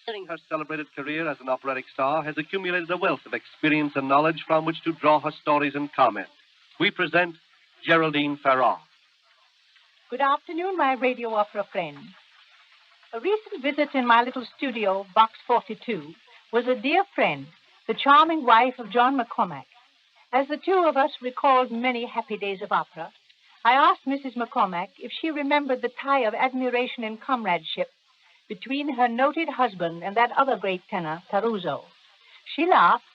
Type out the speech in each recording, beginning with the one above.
During her celebrated career as an operatic star, has accumulated a wealth of experience and knowledge from which to draw her stories and comment. We present Geraldine Farrar. Good afternoon, my radio opera friends. A recent visit in my little studio, Box 42, was a dear friend, the charming wife of John McCormack. As the two of us recalled many happy days of opera, I asked Mrs. McCormack if she remembered the tie of admiration and comradeship between her noted husband and that other great tenor, Caruso. She laughed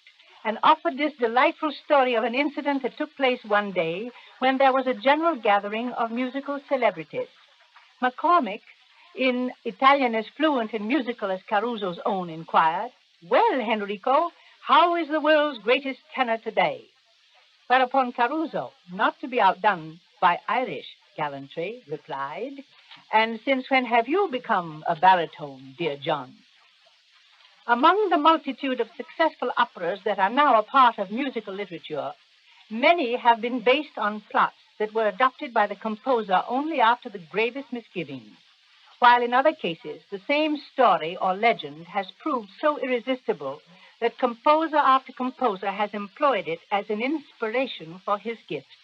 and offered this delightful story of an incident that took place one day when there was a general gathering of musical celebrities. McCormack, in Italian as fluent and musical as Caruso's own, inquired, "Well, Enrico, how is the world's greatest tenor today?" Whereupon Caruso, not to be outdone by Irish gallantry, replied, "And since when have you become a baritone, dear John?" Among the multitude of successful operas that are now a part of musical literature, many have been based on plots that were adopted by the composer only after the gravest misgivings, while in other cases the same story or legend has proved so irresistible that composer after composer has employed it as an inspiration for his gifts.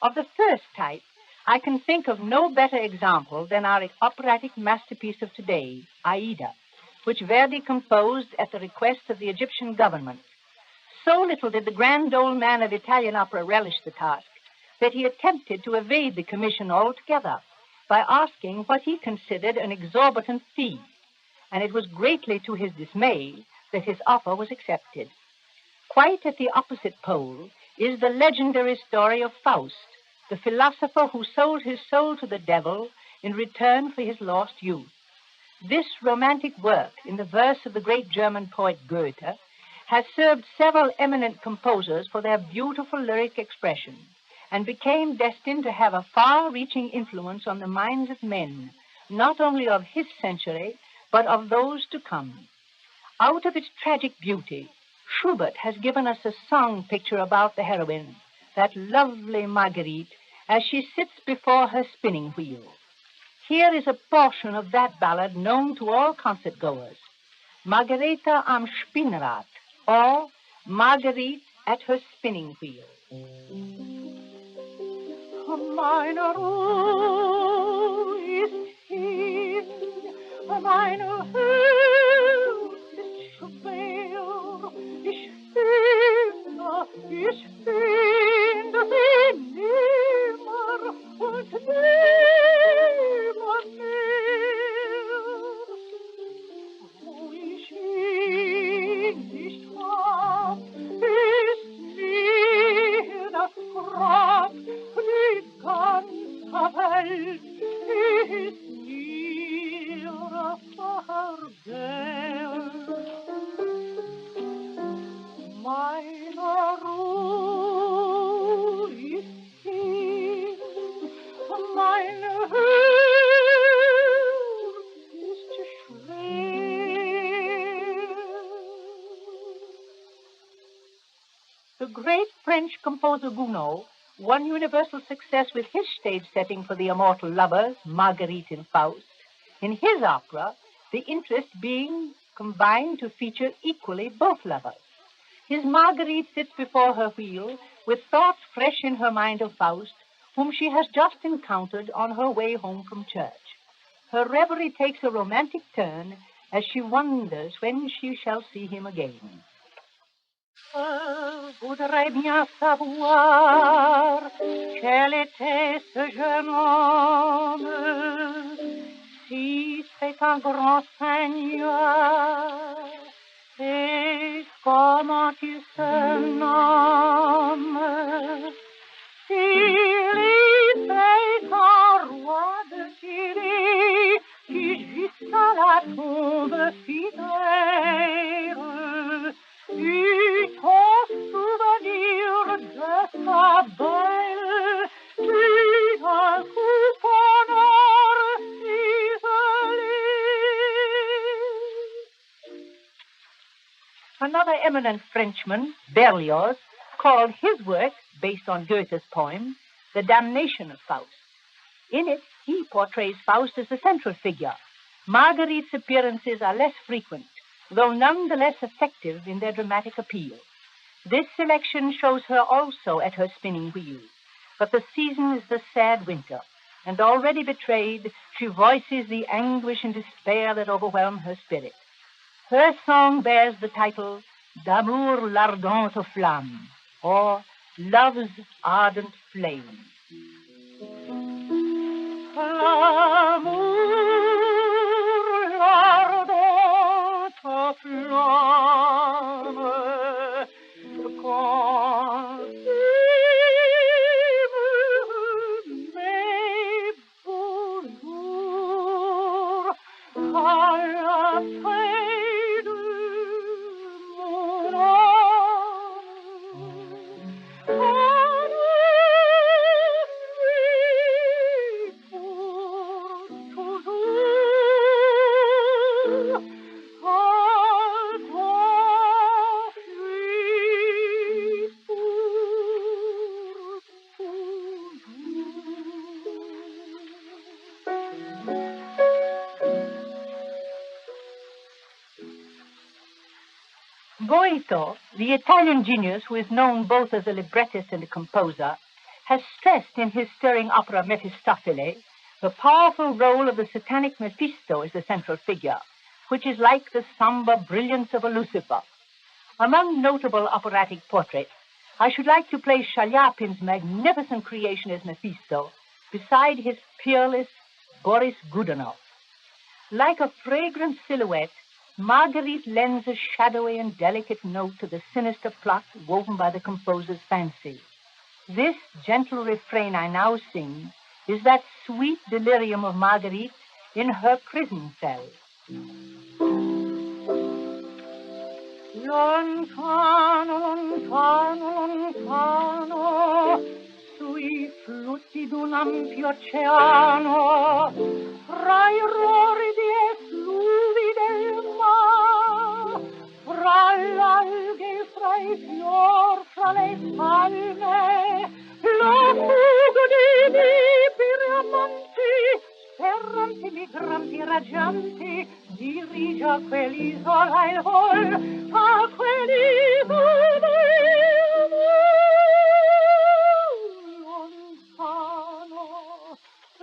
Of the first type, I can think of no better example than our operatic masterpiece of today, Aida, which Verdi composed at the request of the Egyptian government. So little did the grand old man of Italian opera relish the task that he attempted to evade the commission altogether by asking what he considered an exorbitant fee, and it was greatly to his dismay that his offer was accepted. Quite at the opposite pole is the legendary story of Faust, the philosopher who sold his soul to the devil in return for his lost youth. This romantic work, in the verse of the great German poet Goethe, has served several eminent composers for their beautiful lyric expression and became destined to have a far-reaching influence on the minds of men, not only of his century, but of those to come. Out of its tragic beauty, Schubert has given us a song picture about the heroine, that lovely Marguerite, as she sits before her spinning wheel. Here is a portion of that ballad known to all concert-goers, Margareta am Spinnrad, or Marguerite at her spinning wheel. Meine Ruhe ist hin, meine Herz ist schwer, ich finde sie nimmer und nimmer mehr. Wo ich ihn nicht hab, ist mir das Grab, die ganze Welt ist mir vergällt. Meine Ruhe ist hin, meine Herz ist schwer. The great French composer Gounod won universal success with his stage setting for the immortal lovers, Marguerite and Faust, in his opera, the interest being combined to feature equally both lovers. His Marguerite sits before her wheel with thoughts fresh in her mind of Faust, whom she has just encountered on her way home from church. Her reverie takes a romantic turn as she wonders when she shall see him again. Je voudrais bien savoir quel était ce jeune homme, si c'est un grand seigneur, et comment il se nomme, s'il était un roi de Syrie qui jusqu'à la tombe fidèle eut ton souvenir de sa belle, qui un coup honneur ciselé. Another eminent Frenchman, Berlioz, called his work, based on Goethe's poem, The Damnation of Faust. In it, he portrays Faust as the central figure, Marguerite's appearances are less frequent, though none the less effective in their dramatic appeal. This selection shows her also at her spinning wheel. But the season is the sad winter, and already betrayed, she voices the anguish and despair that overwhelm her spirit. Her song bears the title D'amour l'ardente flamme, or Love's Ardent Flame. L'amour l'ardente flamme, Boito, the Italian genius who is known both as a librettist and a composer, has stressed in his stirring opera Mephistopheles the powerful role of the satanic Mephisto as the central figure, which is like the somber brilliance of a Lucifer. Among notable operatic portraits, I should like to place Chaliapin's magnificent creation as Mephisto beside his peerless Boris Godunov. Like a fragrant silhouette, Marguerite lends a shadowy and delicate note to the sinister plot woven by the composer's fancy. This gentle refrain I now sing is that sweet delirium of Marguerite in her prison cell. Lontano, lontano, lontano, sui flutti d'un ampio oceano, fra i roridi effluvi del mar, fra l'alghe, fra i fior, fra le palme, la fuga di liberi amanti, erranti migranti raggianti, dirige a quell'isola il vol, a quell'isola il vol.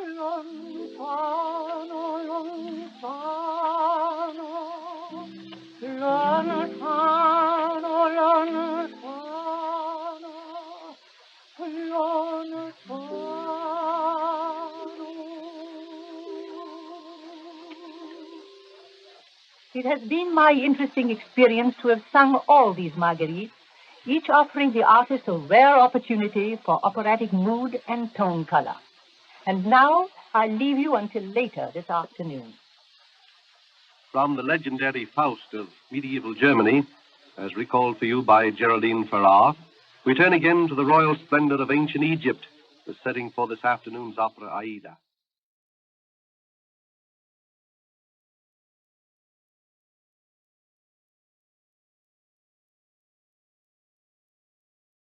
Lontano, lontano, lontano, lontano, lontano. It has been my interesting experience to have sung all these Marguerites, each offering the artist a rare opportunity for operatic mood and tone color. And now I'll leave you until later this afternoon. From the legendary Faust of medieval Germany, as recalled for you by Geraldine Farrar, we turn again to the royal splendor of ancient Egypt, the setting for this afternoon's opera Aida.